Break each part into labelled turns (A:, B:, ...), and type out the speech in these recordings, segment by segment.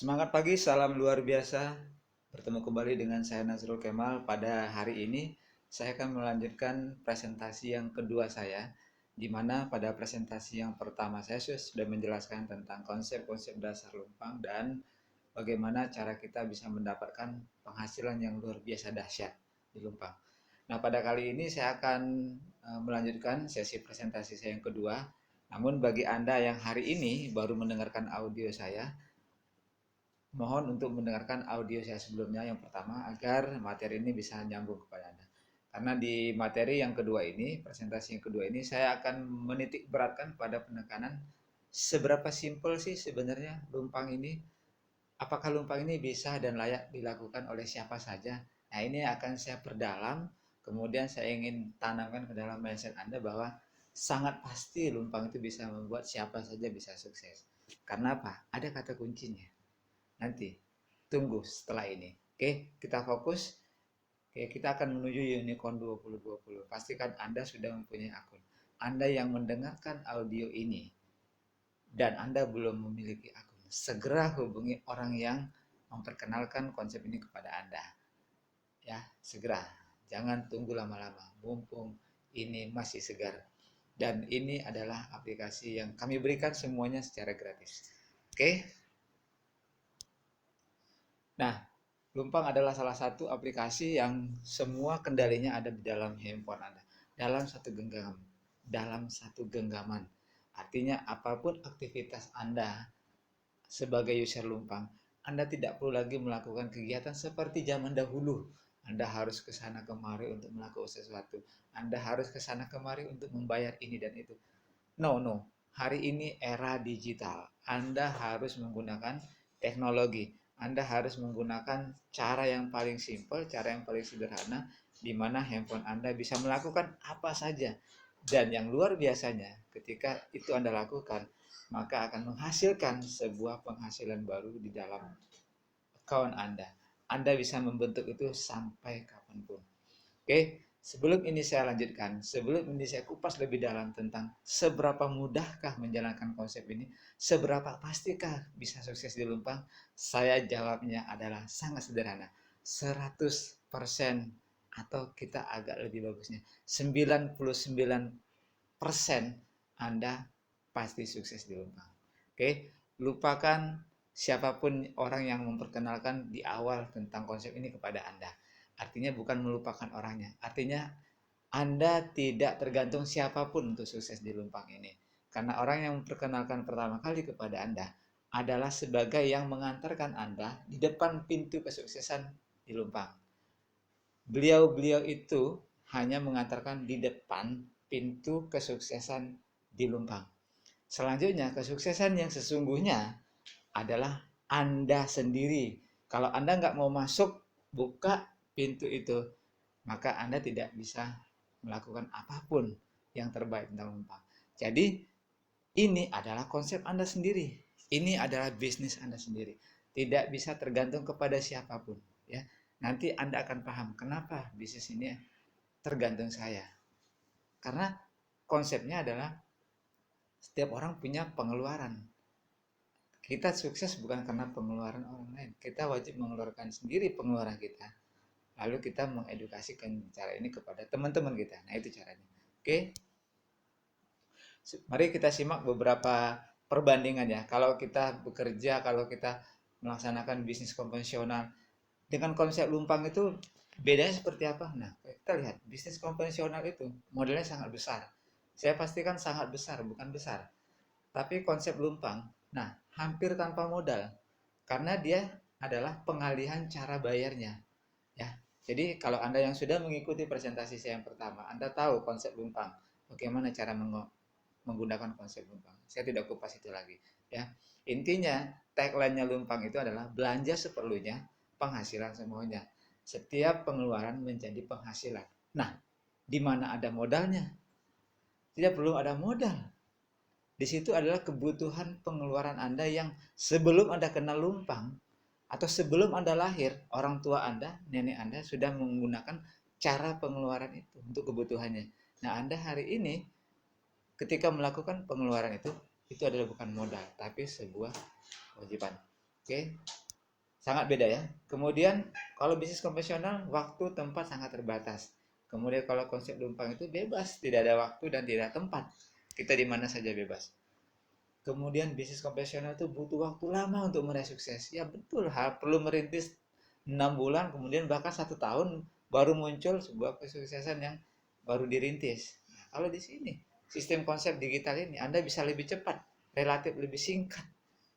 A: Semangat pagi, salam luar biasa. Bertemu kembali dengan saya Nazrul Kemal. Pada hari ini saya akan melanjutkan presentasi yang kedua saya, di mana pada presentasi yang pertama saya sudah menjelaskan tentang konsep-konsep dasar lumpang dan bagaimana cara kita bisa mendapatkan penghasilan yang luar biasa dahsyat di lumpang. Nah, pada kali ini saya akan melanjutkan sesi presentasi saya yang kedua. Namun bagi Anda yang hari ini baru mendengarkan audio saya, mohon untuk mendengarkan audio saya sebelumnya yang pertama agar materi ini bisa nyambung kepada Anda. Karena di materi yang kedua ini, presentasi yang kedua ini, saya akan menitik beratkan pada penekanan seberapa simpel sih sebenarnya lumpang ini. Apakah lumpang ini bisa dan layak dilakukan oleh siapa saja? Nah, ini akan saya perdalam. Kemudian saya ingin tanamkan ke dalam mindset Anda bahwa sangat pasti lumpang itu bisa membuat siapa saja bisa sukses. Karena apa? Ada kata kuncinya. Nanti tunggu setelah ini. Oke, kita fokus. Oke, kita akan menuju Unicorn 2020. Pastikan Anda sudah mempunyai akun. Anda yang mendengarkan audio ini dan Anda belum memiliki akun, segera hubungi orang yang memperkenalkan konsep ini kepada Anda. Ya, segera. Jangan tunggu lama-lama. Mumpung ini masih segar. Dan ini adalah aplikasi yang kami berikan semuanya secara gratis. Oke? Nah, Lumpang adalah salah satu aplikasi yang semua kendalinya ada di dalam handphone Anda, dalam satu genggam, dalam satu genggaman. Artinya apapun aktivitas Anda sebagai user Lumpang, Anda tidak perlu lagi melakukan kegiatan seperti zaman dahulu. Anda harus ke sana kemari untuk melakukan sesuatu. Anda harus ke sana kemari untuk membayar ini dan itu. No, no. Hari ini era digital. Anda harus menggunakan teknologi. Anda harus menggunakan cara yang paling simpel, cara yang paling sederhana, di mana handphone Anda bisa melakukan apa saja. Dan yang luar biasanya, ketika itu Anda lakukan, maka akan menghasilkan sebuah penghasilan baru di dalam account Anda. Anda bisa membentuk itu sampai kapanpun. Oke, sebelum ini saya lanjutkan, sebelum ini saya kupas lebih dalam tentang seberapa mudahkah menjalankan konsep ini, seberapa pastikah bisa sukses di Lumpang, saya jawabnya adalah sangat sederhana, 100% atau kita agak lebih bagusnya, 99% Anda pasti sukses di Lumpang. Oke, lupakan siapapun orang yang memperkenalkan di awal tentang konsep ini kepada Anda. Artinya bukan melupakan orangnya. Artinya Anda tidak tergantung siapapun untuk sukses di Lumpang ini. Karena orang yang memperkenalkan pertama kali kepada Anda adalah sebagai yang mengantarkan Anda di depan pintu kesuksesan di Lumpang. Beliau-beliau itu hanya mengantarkan di depan pintu kesuksesan di Lumpang. Selanjutnya, kesuksesan yang sesungguhnya adalah Anda sendiri. Kalau Anda nggak mau masuk, buka pintu itu, maka Anda tidak bisa melakukan apapun yang terbaik tentang Lumpang. Jadi, ini adalah konsep Anda sendiri. Ini adalah bisnis Anda sendiri. Tidak bisa tergantung kepada siapapun. Ya, nanti Anda akan paham kenapa bisnis ini tergantung saya. Karena konsepnya adalah setiap orang punya pengeluaran. Kita sukses bukan karena pengeluaran orang lain. Kita wajib mengeluarkan sendiri pengeluaran kita. Lalu kita mengedukasikan cara ini kepada teman-teman kita. Nah, itu caranya. Oke. Mari kita simak beberapa perbandingan ya. Kalau kita bekerja, kalau kita melaksanakan bisnis konvensional dengan konsep Lumpang itu bedanya seperti apa? Nah, kita lihat bisnis konvensional itu modelnya sangat besar. Saya pastikan sangat besar, bukan besar. Tapi konsep Lumpang, nah hampir tanpa modal. Karena dia adalah pengalihan cara bayarnya. Ya, jadi kalau Anda yang sudah mengikuti presentasi saya yang pertama, Anda tahu konsep Lumpang, bagaimana cara menggunakan konsep Lumpang. Saya tidak kupas itu lagi. Ya, intinya tagline-nya Lumpang itu adalah belanja seperlunya, penghasilan semuanya. Setiap pengeluaran menjadi penghasilan. Nah, di mana ada modalnya? Tidak perlu ada modal. Di situ adalah kebutuhan pengeluaran Anda yang sebelum Anda kenal Lumpang atau sebelum Anda lahir, orang tua Anda, nenek Anda sudah menggunakan cara pengeluaran itu untuk kebutuhannya. Nah, Anda hari ini ketika melakukan pengeluaran itu adalah bukan modal, tapi sebuah kewajiban. Oke, sangat beda ya. Kemudian kalau bisnis konvensional, waktu tempat sangat terbatas. Kemudian kalau konsep lumpang itu bebas, tidak ada waktu dan tidak tempat. Kita di mana saja bebas. Kemudian bisnis konvensional itu butuh waktu lama untuk meraih sukses. Ya betul, perlu merintis 6 bulan, kemudian bahkan 1 tahun baru muncul sebuah kesuksesan yang baru dirintis. Nah, kalau di sini sistem konsep digital ini Anda bisa lebih cepat, relatif lebih singkat,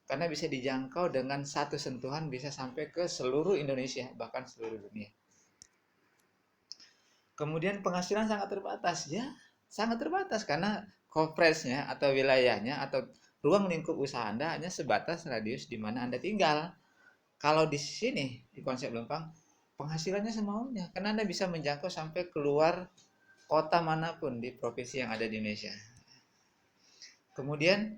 A: karena bisa dijangkau dengan satu sentuhan bisa sampai ke seluruh Indonesia, bahkan seluruh dunia. Kemudian penghasilan sangat terbatas, ya sangat terbatas karena coverage-nya atau wilayahnya atau ruang lingkup usaha Anda hanya sebatas radius di mana Anda tinggal. Kalau di sini di konsep Lempang penghasilannya semaunya karena Anda bisa menjangkau sampai keluar kota manapun di provinsi yang ada di Indonesia. Kemudian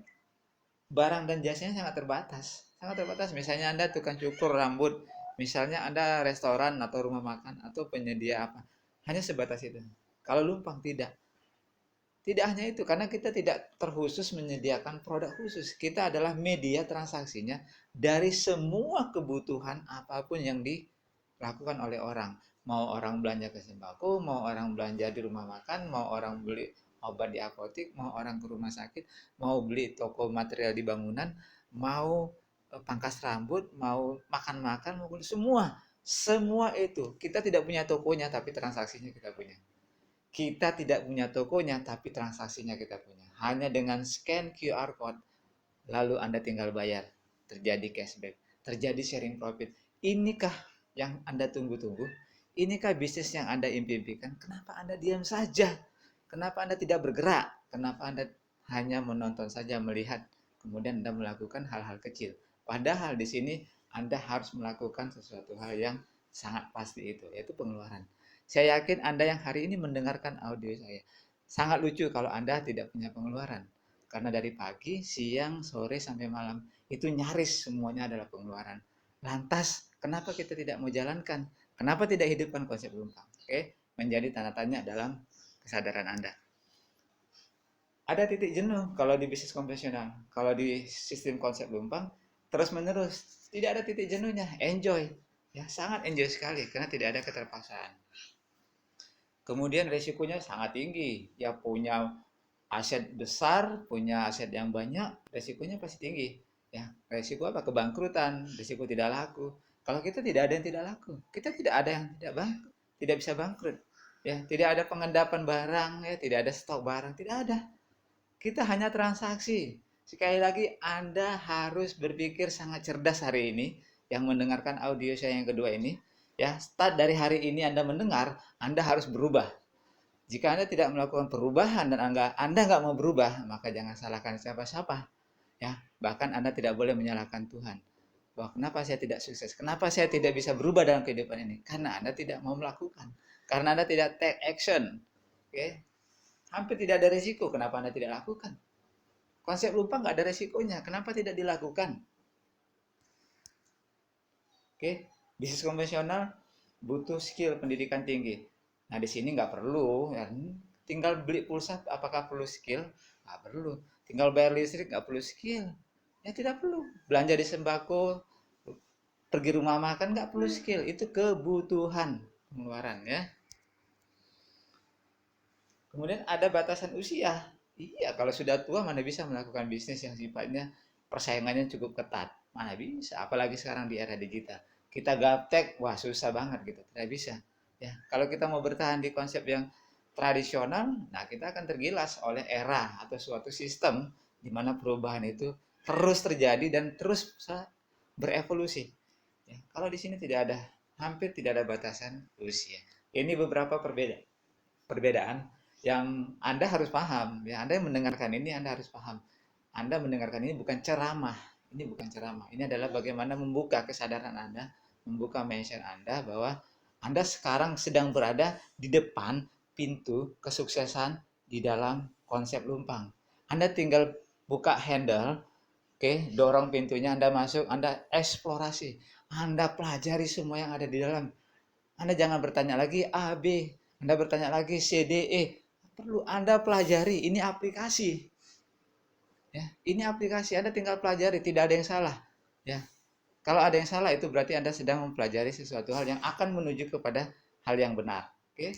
A: barang dan jasanya sangat terbatas. Sangat terbatas. Misalnya Anda tukang cukur rambut, misalnya Anda restoran atau rumah makan atau penyedia apa. Hanya sebatas itu. Kalau Lumpang tidak. Tidak hanya itu, karena kita tidak terkhusus menyediakan produk khusus. Kita adalah media transaksinya dari semua kebutuhan apapun yang dilakukan oleh orang. Mau orang belanja ke sembako, mau orang belanja di rumah makan, mau orang beli obat di apotik, mau orang ke rumah sakit, mau beli toko material di bangunan, mau pangkas rambut, mau makan-makan, maupun semua. Semua itu. Kita tidak punya tokonya, tapi transaksinya kita punya. Kita tidak punya tokonya, tapi transaksinya kita punya. Hanya dengan scan QR code, lalu Anda tinggal bayar. Terjadi cashback, terjadi sharing profit. Inikah yang Anda tunggu-tunggu? Inikah bisnis yang Anda impikan? Kenapa Anda diam saja? Kenapa Anda tidak bergerak? Kenapa Anda hanya menonton saja, melihat, kemudian Anda melakukan hal-hal kecil? Padahal di sini Anda harus melakukan sesuatu hal yang sangat pasti itu, yaitu pengeluaran. Saya yakin Anda yang hari ini mendengarkan audio saya, sangat lucu kalau Anda tidak punya pengeluaran. Karena dari pagi, siang, sore, sampai malam, itu nyaris semuanya adalah pengeluaran. Lantas, kenapa kita tidak mau jalankan? Kenapa tidak hidupkan konsep Lumpang? Oke, menjadi tanda tanya dalam kesadaran Anda. Ada titik jenuh kalau di bisnis konvensional. Kalau di sistem konsep Lumpang, terus menerus. Tidak ada titik jenuhnya, enjoy. Ya, sangat enjoy sekali karena tidak ada keterpaksaan. Kemudian resikonya sangat tinggi. Ya punya aset besar, punya aset yang banyak, resikonya pasti tinggi. Ya, resiko apa? Kebangkrutan, resiko tidak laku. Kalau kita tidak ada yang tidak laku, kita tidak ada yang tidak bisa bangkrut. Ya, tidak ada pengendapan barang, ya, tidak ada stok barang, tidak ada. Kita hanya transaksi. Sekali lagi, Anda harus berpikir sangat cerdas hari ini yang mendengarkan audio saya yang kedua ini. Ya, start dari hari ini Anda mendengar, Anda harus berubah. Jika Anda tidak melakukan perubahan dan Anda nggak mau berubah, maka jangan salahkan siapa-siapa. Ya, bahkan Anda tidak boleh menyalahkan Tuhan. Bahwa kenapa saya tidak sukses? Kenapa saya tidak bisa berubah dalam kehidupan ini? Karena Anda tidak mau melakukan. Karena Anda tidak take action. Oke? Hampir tidak ada resiko. Kenapa Anda tidak lakukan? Konsep lupa nggak ada resikonya. Kenapa tidak dilakukan? Oke? Bisnis konvensional butuh skill pendidikan tinggi. Nah, di sini nggak perlu, ya. Tinggal beli pulsa, apakah perlu skill? Nggak perlu. Tinggal bayar listrik, nggak perlu skill. Ya tidak perlu. Belanja di sembako, pergi rumah makan, nggak perlu skill. Itu kebutuhan pengeluaran ya. Kemudian ada batasan usia. Iya, kalau sudah tua mana bisa melakukan bisnis yang sifatnya persaingannya cukup ketat. Mana bisa, apalagi sekarang di era digital. Kita gaptek, wah susah banget gitu, tidak bisa. Ya, kalau kita mau bertahan di konsep yang tradisional, nah kita akan tergilas oleh era atau suatu sistem di mana perubahan itu terus terjadi dan terus berevolusi. Ya, kalau di sini tidak ada, hampir tidak ada batasan usia. Ini beberapa perbedaan yang Anda harus paham. Ya, Anda yang mendengarkan ini Anda harus paham. Anda mendengarkan ini bukan ceramah. Ini bukan ceramah. Ini adalah bagaimana membuka kesadaran Anda, membuka mindset Anda bahwa Anda sekarang sedang berada di depan pintu kesuksesan di dalam konsep Lumpang. Anda tinggal buka handle, oke, dorong pintunya, Anda masuk, Anda eksplorasi, Anda pelajari semua yang ada di dalam. Anda jangan bertanya lagi A, B, Anda bertanya lagi C, D, E. Perlu Anda pelajari, ini aplikasi. Ya, ini aplikasi, Anda tinggal pelajari, tidak ada yang salah. Ya. Kalau ada yang salah itu berarti Anda sedang mempelajari sesuatu hal yang akan menuju kepada hal yang benar. Oke?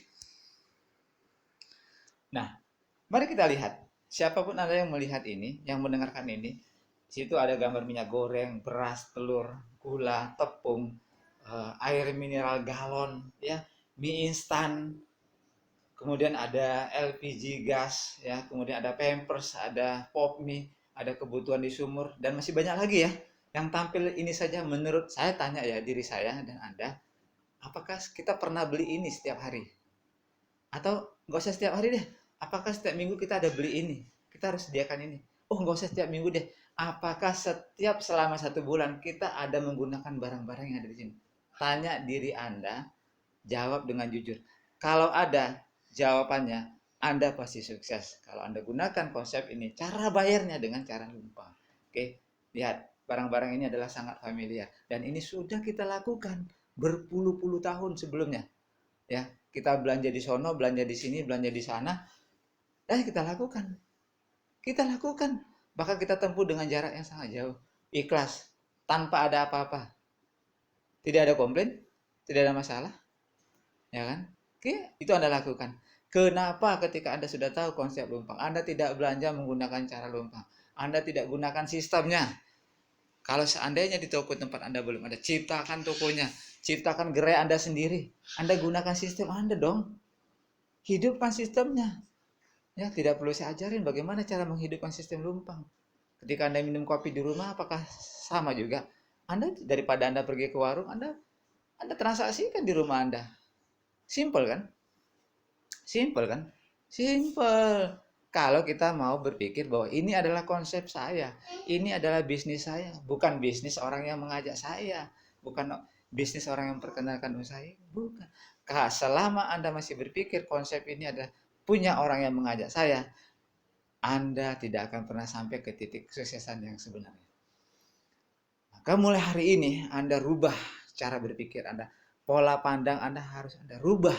A: Nah, mari kita lihat. Siapapun Anda yang melihat ini, yang mendengarkan ini, di situ ada gambar minyak goreng, beras, telur, gula, tepung, air mineral galon, ya, mie instan, kemudian ada LPG gas, ya, kemudian ada Pampers, ada pop mie, ada kebutuhan di sumur, dan masih banyak lagi ya. Yang tampil ini saja menurut saya, tanya ya diri saya dan Anda, apakah kita pernah beli ini setiap hari? Atau nggak usah setiap hari deh. Apakah setiap minggu kita ada beli ini? Kita harus sediakan ini. Oh, nggak usah setiap minggu deh. Apakah setiap selama 1 bulan kita ada menggunakan barang-barang yang ada di sini? Tanya diri Anda, jawab dengan jujur. Kalau ada jawabannya, Anda pasti sukses. Kalau Anda gunakan konsep ini, cara bayarnya dengan cara lumpang. Oke, lihat, barang-barang ini adalah sangat familiar. Dan ini sudah kita lakukan berpuluh-puluh tahun sebelumnya. Ya, kita belanja di sono, belanja di sini, belanja di sana, dan kita lakukan. Kita lakukan. Bahkan kita tempuh dengan jarak yang sangat jauh. Ikhlas, tanpa ada apa-apa. Tidak ada komplain, tidak ada masalah. Ya kan? Oke, itu Anda lakukan. Kenapa ketika Anda sudah tahu konsep lumpang, Anda tidak belanja menggunakan cara lumpang? Anda tidak gunakan sistemnya. Kalau seandainya di toko tempat Anda belum ada, ciptakan tokonya. Ciptakan gerai Anda sendiri. Anda gunakan sistem Anda dong. Hidupkan sistemnya. Ya, tidak perlu saya ajarin bagaimana cara menghidupkan sistem lumpang. Ketika Anda minum kopi di rumah, apakah sama juga? Anda daripada Anda pergi ke warung, Anda transaksikan di rumah Anda. Simple kan? Simple kan? Simple. Kalau kita mau berpikir bahwa ini adalah konsep saya, ini adalah bisnis saya, bukan bisnis orang yang mengajak saya, bukan bisnis orang yang memperkenalkan usaha, bukan. Selama Anda masih berpikir konsep ini adalah punya orang yang mengajak saya, Anda tidak akan pernah sampai ke titik kesuksesan yang sebenarnya. Maka mulai hari ini Anda rubah cara berpikir Anda, pola pandang Anda harus Anda rubah,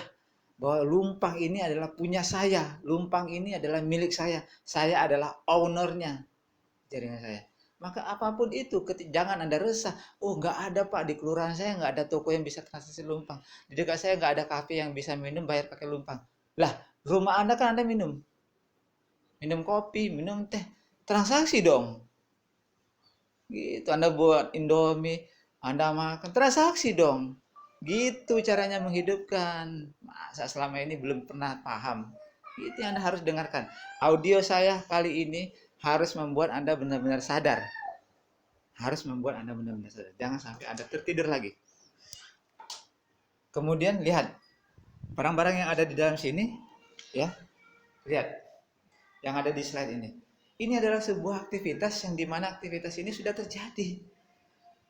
A: bahwa lumpang ini adalah punya saya, lumpang ini adalah milik saya adalah ownernya jaringan saya. Maka apapun itu, jangan Anda resah. Oh, nggak ada Pak, di kelurahan saya nggak ada toko yang bisa transaksi lumpang. Di dekat saya nggak ada kafe yang bisa minum bayar pakai lumpang. Lah, rumah Anda kan Anda minum. Minum kopi, minum teh. Transaksi dong. Gitu, Anda buat Indomie, Anda makan, transaksi dong. Gitu caranya menghidupkan. Masa selama ini belum pernah paham. Itu yang Anda harus dengarkan. Audio saya kali ini harus membuat Anda benar-benar sadar. Harus membuat Anda benar-benar sadar. Jangan sampai Anda tertidur lagi. Kemudian lihat barang-barang yang ada di dalam sini, ya. Lihat yang ada di slide ini. Ini adalah sebuah aktivitas yang dimana aktivitas ini sudah terjadi.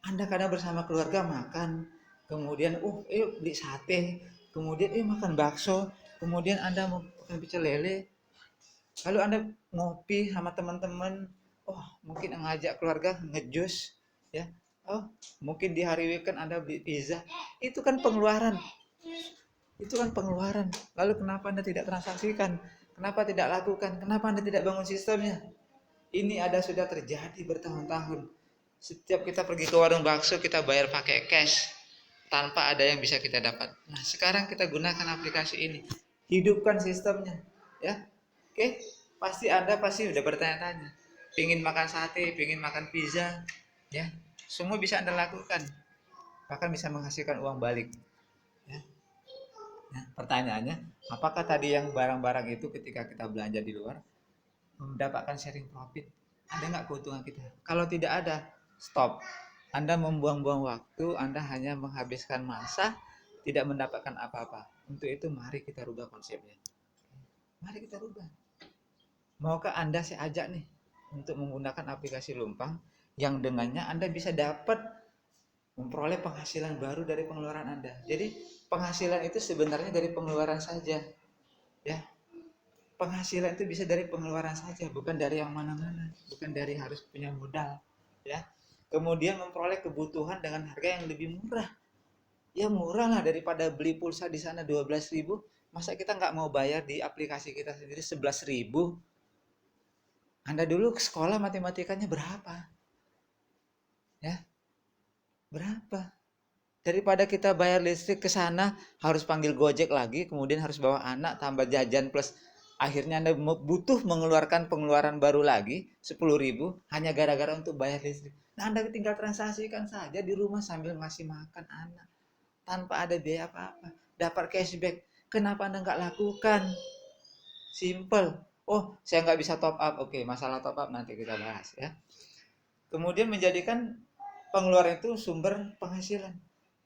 A: Anda kadang bersama keluarga makan, kemudian beli sate, kemudian makan bakso, kemudian Anda mau makan pecel lele, lalu Anda ngopi sama teman-teman, mungkin ngajak keluarga ngejus, ya, mungkin di hari weekend Anda beli pizza, itu kan pengeluaran, lalu kenapa Anda tidak transaksikan, kenapa tidak lakukan, kenapa Anda tidak bangun sistemnya? Ini ada sudah terjadi bertahun-tahun. Setiap kita pergi ke warung bakso, kita bayar pakai cash tanpa ada yang bisa kita dapat. Nah, sekarang kita gunakan aplikasi ini. Hidupkan sistemnya, ya. Oke, pasti Anda udah bertanya-tanya. Pingin makan sate, pingin makan pizza, ya. Semua bisa Anda lakukan. Bahkan bisa menghasilkan uang balik. Ya. Nah, pertanyaannya, apakah tadi yang barang-barang itu ketika kita belanja di luar mendapatkan sharing profit? Ada nggak keuntungan kita? Kalau tidak ada, stop. Anda membuang-buang waktu, Anda hanya menghabiskan masa, tidak mendapatkan apa-apa. Untuk itu mari kita rubah konsepnya. Mari kita rubah. Maukah Anda saya ajak nih untuk menggunakan aplikasi lumpang yang dengannya Anda bisa dapat memperoleh penghasilan baru dari pengeluaran Anda. Jadi penghasilan itu sebenarnya dari pengeluaran saja. Ya, penghasilan itu bisa dari pengeluaran saja, bukan dari yang mana-mana, bukan dari harus punya modal, ya. Kemudian memperoleh kebutuhan dengan harga yang lebih murah. Ya murah lah daripada beli pulsa di sana 12.000. Masa kita nggak mau bayar di aplikasi kita sendiri 11.000? Anda dulu ke sekolah matematikanya berapa? Ya. Berapa? Daripada kita bayar listrik ke sana harus panggil Gojek lagi, kemudian harus bawa anak tambah jajan plus akhirnya Anda butuh mengeluarkan pengeluaran baru lagi 10.000 hanya gara-gara untuk bayar listrik. Nah, Anda tinggal transaksikan saja di rumah sambil ngasih makan anak tanpa ada biaya apa-apa. Dapat cashback. Kenapa Anda nggak lakukan? Simple. Oh, saya nggak bisa top up. Oke, masalah top up nanti kita bahas ya. Kemudian menjadikan pengeluaran itu sumber penghasilan.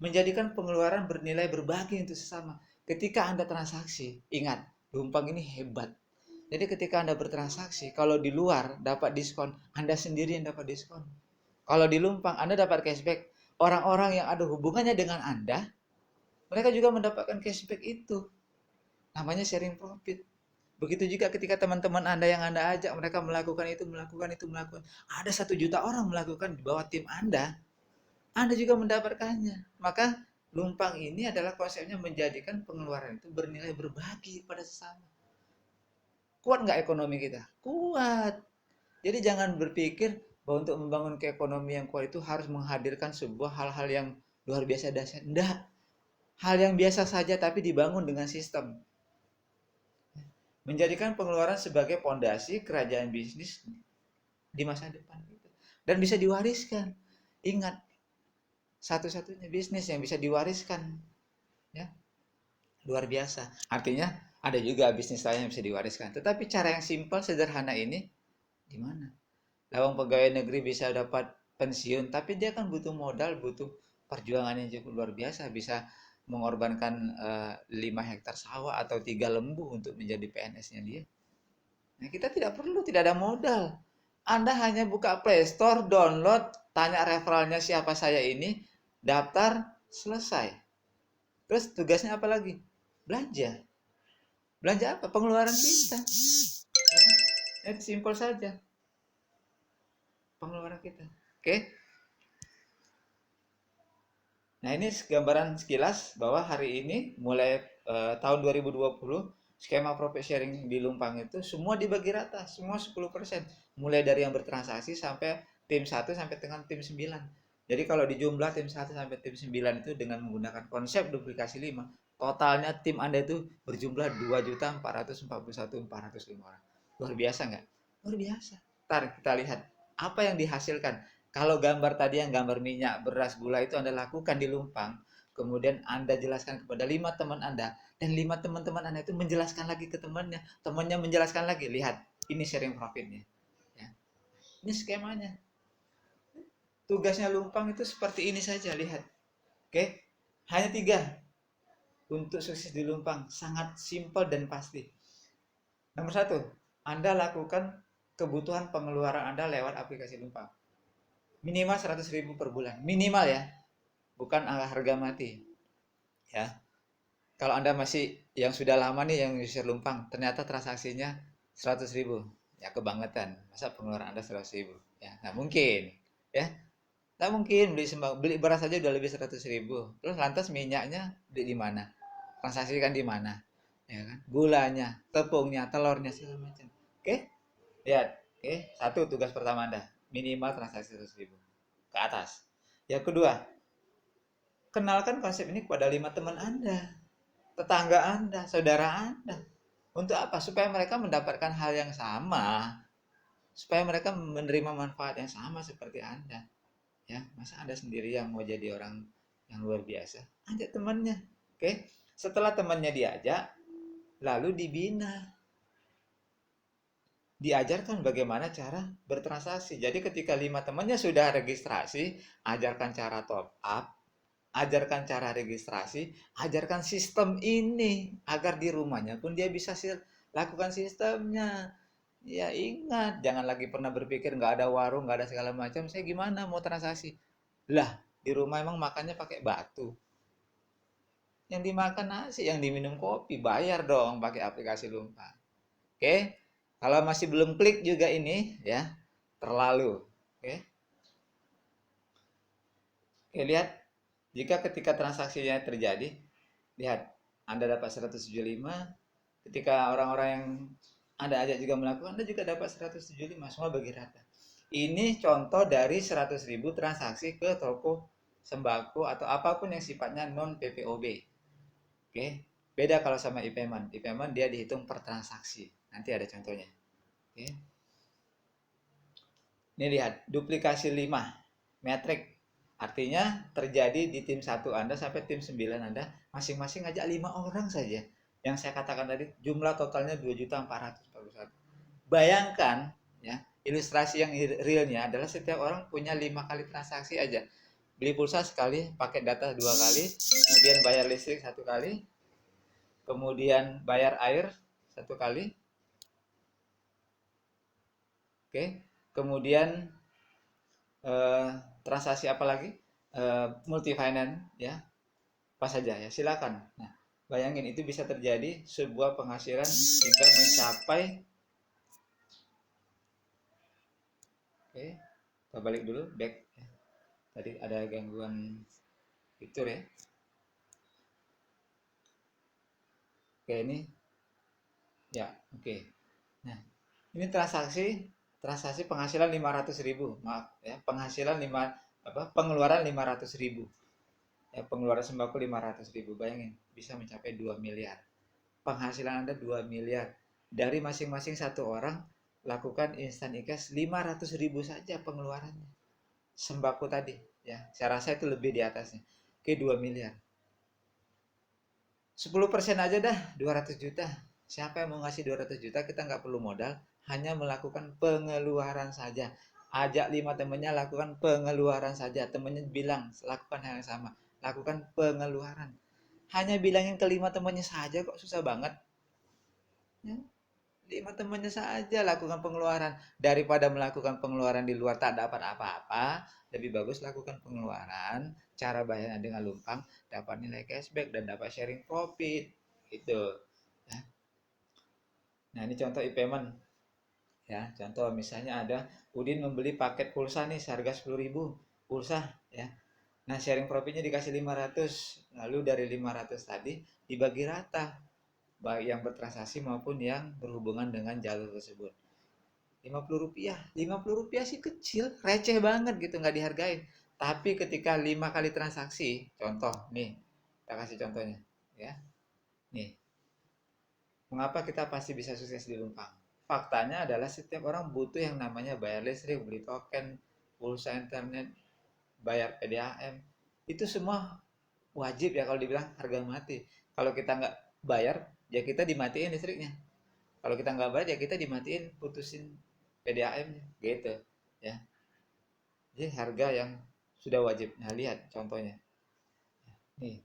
A: Menjadikan pengeluaran bernilai berbagi untuk sesama. Ketika Anda transaksi, ingat, Lumpang ini hebat. Jadi ketika Anda bertransaksi, kalau di luar dapat diskon, Anda sendiri yang dapat diskon. Kalau di Lumpang, Anda dapat cashback. Orang-orang yang ada hubungannya dengan Anda, mereka juga mendapatkan cashback itu. Namanya sharing profit. Begitu juga ketika teman-teman Anda yang Anda ajak, mereka melakukan itu, melakukan itu, melakukan. Ada 1 juta orang melakukan di bawah tim Anda juga mendapatkannya. Maka Lumpang ini adalah konsepnya menjadikan pengeluaran itu bernilai berbagi pada sesama. Kuat nggak ekonomi kita? Kuat. Jadi jangan berpikir bahwa untuk membangun keekonomian yang kuat itu harus menghadirkan sebuah hal-hal yang luar biasa dahsyat. Enggak. Hal yang biasa saja tapi dibangun dengan sistem. Menjadikan pengeluaran sebagai pondasi kerajaan bisnis di masa depan. Dan bisa diwariskan. Ingat, satu-satunya bisnis yang bisa diwariskan. Ya, luar biasa. Artinya ada juga bisnis lain yang bisa diwariskan. Tetapi cara yang simpel, sederhana ini gimana? Lawang pegawai negeri bisa dapat pensiun, tapi dia kan butuh modal, butuh perjuangan yang cukup luar biasa, bisa mengorbankan 5 hektar sawah atau 3 lembu untuk menjadi PNS-nya dia. Nah, kita tidak perlu, tidak ada modal. Anda hanya buka Play Store, download, tanya referralnya siapa saya ini, daftar, selesai. Terus tugasnya apa lagi? Belanja. Belanja apa? Pengeluaran kita. Itu simpel saja. Pengeluaran kita. Oke? Nah, ini gambaran sekilas bahwa hari ini mulai tahun 2020 skema profit sharing di Lumpang itu semua dibagi rata, semua 10%. Mulai dari yang bertransaksi sampai tim 1 sampai dengan tim 9. Jadi kalau dijumlah tim 1 sampai tim 9 itu dengan menggunakan konsep duplikasi 5, totalnya tim Anda itu berjumlah 2.441.405 orang. Luar biasa nggak? Luar biasa. Ntar kita lihat apa yang dihasilkan. Kalau gambar tadi yang gambar minyak, beras, gula itu Anda lakukan di Lumpang, kemudian Anda jelaskan kepada 5 teman Anda, dan 5 teman-teman Anda itu menjelaskan lagi ke temannya, temannya menjelaskan lagi, lihat, ini sharing profitnya. Ya. Ini skemanya. Tugasnya Lumpang itu seperti ini saja, lihat. Oke, hanya 3 untuk sukses di Lumpang, sangat simpel dan pasti. Nomor 1, Anda lakukan kebutuhan pengeluaran Anda lewat aplikasi Lumpang. Minimal 100.000 per bulan, minimal ya, bukan harga mati ya. Kalau Anda masih yang sudah lama nih yang user Lumpang, ternyata transaksinya 100.000, ya kebangetan. Masa pengeluaran Anda 100.000? Ya, nggak mungkin. Ya, nggak mungkin beli beras saja udah lebih 100.000. Terus lantas minyaknya beli di mana? Transaksikan di mana? Ya kan? Gulanya, tepungnya, telurnya segala macam. Oke? Lihat. Oke, satu tugas pertama Anda, minimal transaksi 100.000 ke atas. Yang kedua, kenalkan konsep ini kepada 5 teman Anda, tetangga Anda, saudara Anda. Untuk apa? Supaya mereka mendapatkan hal yang sama, supaya mereka menerima manfaat yang sama seperti Anda. Ya, masa Anda sendiri yang mau jadi orang yang luar biasa? Ajak temannya. Oke? Setelah temannya diajak, lalu dibina. Diajarkan bagaimana cara bertransaksi. Jadi ketika 5 temannya sudah registrasi, ajarkan cara top up, ajarkan cara registrasi, ajarkan sistem ini agar di rumahnya pun dia bisa lakukan sistemnya. Ya ingat, jangan lagi pernah berpikir nggak ada warung, nggak ada segala macam, saya gimana mau transaksi? Lah, di rumah emang makannya pakai batu. Yang dimakan nasi, yang diminum kopi, bayar dong pakai aplikasi Lumpang. Oke? Kalau masih belum klik juga ini ya, terlalu. Oke? Oke, lihat jika ketika transaksinya terjadi, lihat Anda dapat 175, ketika orang-orang yang Anda ajak juga melakukan, Anda juga dapat 175, semua bagi rata. Ini contoh dari 100.000 transaksi ke toko sembako atau apapun yang sifatnya non PPOB. Oke. Beda kalau sama e-payment. E-payment dia dihitung per transaksi. Nanti ada contohnya. Oke. Ini lihat, duplikasi 5 metrik. Artinya terjadi di tim 1 Anda sampai tim 9 Anda, masing-masing ngajak 5 orang saja. Yang saya katakan tadi, jumlah totalnya 2.441. Bayangkan ya, ilustrasi yang realnya adalah setiap orang punya 5 kali transaksi aja. Beli pulsa sekali, pakai data 2 kali, kemudian bayar listrik 1 kali, kemudian bayar air 1 kali. Oke. Kemudian eh, transaksi apa lagi? Multi finance ya. Apa saja ya, silakan. Nah, bayangin itu bisa terjadi sebuah penghasilan hingga mencapai, oke, kita balik dulu back ya. Tadi ada gangguan fitur ya. Oke, ini ya, oke. Nah, ini transaksi penghasilan 500.000, maaf ya, penghasilan 5 pengeluaran 500.000. Ya, pengeluaran sembako 500.000, bayangin bisa mencapai 2 miliar. Penghasilan Anda 2 miliar. Dari masing-masing satu orang lakukan instan e-cash 500.000 saja pengeluarannya. Sembako tadi ya, saya rasa itu lebih di atasnya. Oke, 2 miliar. 10% aja dah 200 juta. Siapa yang mau ngasih 200 juta? Kita nggak perlu modal, hanya melakukan pengeluaran saja. Ajak 5 temennya lakukan pengeluaran saja. Temennya bilang lakukan hal yang sama, lakukan pengeluaran. Hanya bilangin ke 5 temennya saja kok susah banget ya. 5 temennya saja lakukan pengeluaran. Daripada melakukan pengeluaran di luar tak dapat apa-apa, lebih bagus lakukan pengeluaran, cara bayarnya dengan lumpang, dapat nilai cashback dan dapat sharing profit gitu ya. Nah, ini contoh e-payment ya. Contoh misalnya ada Udin membeli paket pulsa nih seharga 10.000 pulsa ya. Nah, sharing profitnya dikasih 500, lalu dari 500 tadi dibagi rata, baik yang bertransaksi maupun yang berhubungan dengan jalur tersebut. 50 rupiah, 50 rupiah sih kecil, receh banget gitu, nggak dihargain. Tapi ketika 5 kali transaksi, contoh nih, kita kasih contohnya ya. Nih, mengapa kita pasti bisa sukses di Lumpang? Faktanya adalah setiap orang butuh yang namanya bayar listrik, beli token, pulsa internet, bayar PDAM. Itu semua wajib ya, kalau dibilang harga mati. Kalau kita nggak bayar, ya kita dimatiin listriknya. Kalau kita nggak bayar, ya kita dimatiin, putusin PDAM gitu ya. Jadi harga yang sudah wajib. Nah, lihat contohnya. Nih,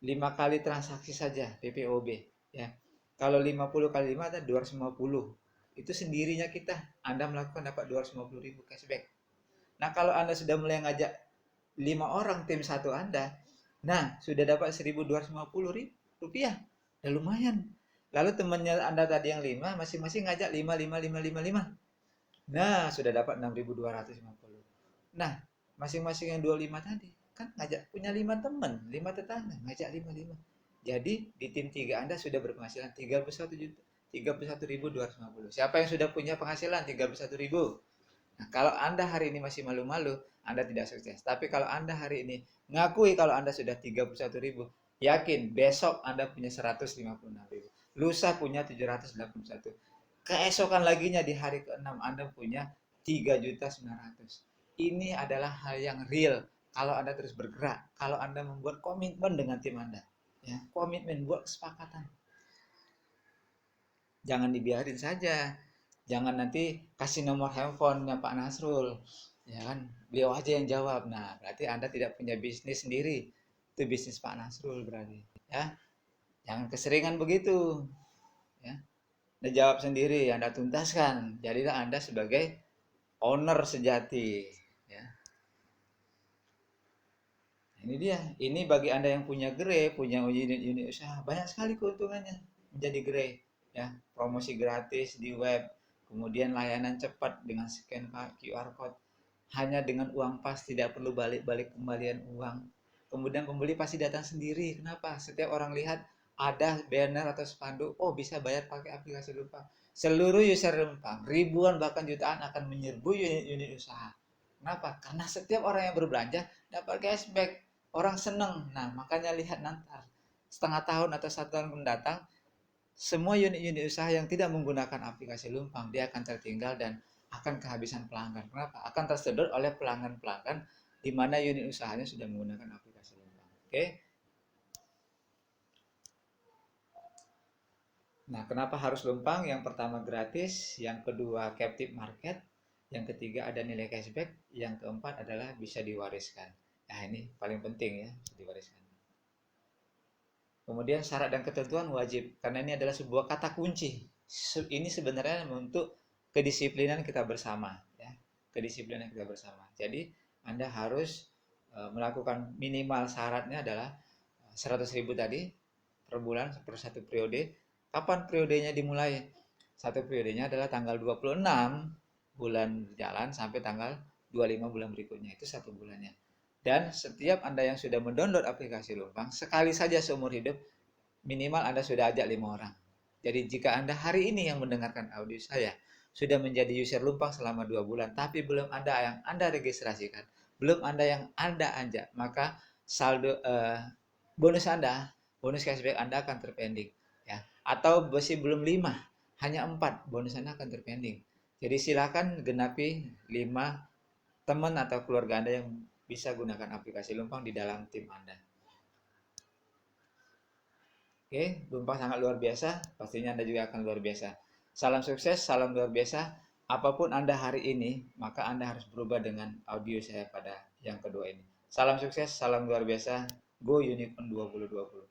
A: 5 kali transaksi saja PPOB ya. Kalau 50 kali 5 ada 250. Itu sendirinya kita Anda melakukan dapat 250.000 cashback. Nah, kalau Anda sudah mulai ngajak 5 orang tim satu Anda, nah sudah dapat 1.250 rupiah. Udah lumayan. Lalu temannya Anda tadi yang 5 masing-masing ngajak 5 5 5 5 5. Nah, sudah dapat 6.250. Nah, masing-masing yang 25 tadi kan ngajak punya 5 teman, 5 tetangga, ngajak 5 5. Jadi di tim 3 Anda sudah berpenghasilan 31 juta, 31.250. Siapa yang sudah punya penghasilan 31.000? Nah, kalau Anda hari ini masih malu-malu, Anda tidak sukses. Tapi kalau Anda hari ini ngakui kalau Anda sudah 31.000, yakin besok Anda punya 156.000. Lusa punya 781. Keesokan laginya di hari ke-6 Anda punya 3.900.000. Ini adalah hal yang real kalau Anda terus bergerak, kalau Anda membuat komitmen dengan tim Anda. Ya, komitmen, buat kesepakatan. Jangan dibiarin saja. Jangan nanti kasih nomor handphonenya Pak Nasrul, ya kan? Beliau aja yang jawab. Nah, berarti Anda tidak punya bisnis sendiri. Itu bisnis Pak Nasrul berarti, ya. Jangan keseringan begitu, ya. Anda jawab sendiri, Anda tuntaskan. Jadilah Anda sebagai owner sejati, ya. Ini dia. Ini bagi Anda yang punya gerai, punya unit-unit usaha, banyak sekali keuntungannya menjadi gerai, ya. Promosi gratis di web, kemudian layanan cepat dengan scan QR code, hanya dengan uang pas, tidak perlu balik-balik kembalian uang. Kemudian pembeli pasti datang sendiri. Kenapa? Setiap orang lihat ada banner atau spanduk, oh bisa bayar pakai aplikasi Lumpang. Seluruh user Lumpang, ribuan bahkan jutaan akan menyerbu unit-unit usaha. Kenapa? Karena setiap orang yang berbelanja dapat cashback. Orang seneng. Nah, makanya lihat nanti setengah tahun atau 1 tahun mendatang, semua unit-unit usaha yang tidak menggunakan aplikasi Lumpang, dia akan tertinggal dan akan kehabisan pelanggan. Kenapa? Akan tersedot oleh pelanggan-pelanggan di mana unit usahanya sudah menggunakan aplikasi Lumpang. Oke? Nah, kenapa harus Lumpang? Yang pertama gratis, yang kedua captive market, yang ketiga ada nilai cashback, yang keempat adalah bisa diwariskan. Nah, ini paling penting ya, bisa diwariskan. Kemudian syarat dan ketentuan wajib, karena ini adalah sebuah kata kunci. Ini sebenarnya untuk kedisiplinan kita bersama, ya. Kedisiplinan kita bersama. Jadi Anda harus melakukan minimal syaratnya adalah 100.000 tadi per bulan per satu periode. Kapan periodenya dimulai? Satu periodenya adalah tanggal 26 bulan jalan sampai tanggal 25 bulan berikutnya. Itu 1 bulannya. Dan setiap Anda yang sudah mendownload aplikasi Lumpang, sekali saja seumur hidup, minimal Anda sudah ajak 5 orang. Jadi jika Anda hari ini yang mendengarkan audio saya, sudah menjadi user Lumpang selama 2 bulan, tapi belum ada yang Anda registrasikan, belum ada yang Anda ajak, maka saldo bonus Anda, bonus cashback Anda akan terpending. Ya. Atau masih belum 5, hanya 4, bonus Anda akan terpending. Jadi silakan genapi 5 teman atau keluarga Anda yang bisa gunakan aplikasi Lumpang di dalam tim Anda. Oke, Lumpang sangat luar biasa, pastinya Anda juga akan luar biasa. Salam sukses, salam luar biasa. Apapun Anda hari ini, maka Anda harus berubah dengan audio saya pada yang kedua ini. Salam sukses, salam luar biasa. Go Unicorn 2020.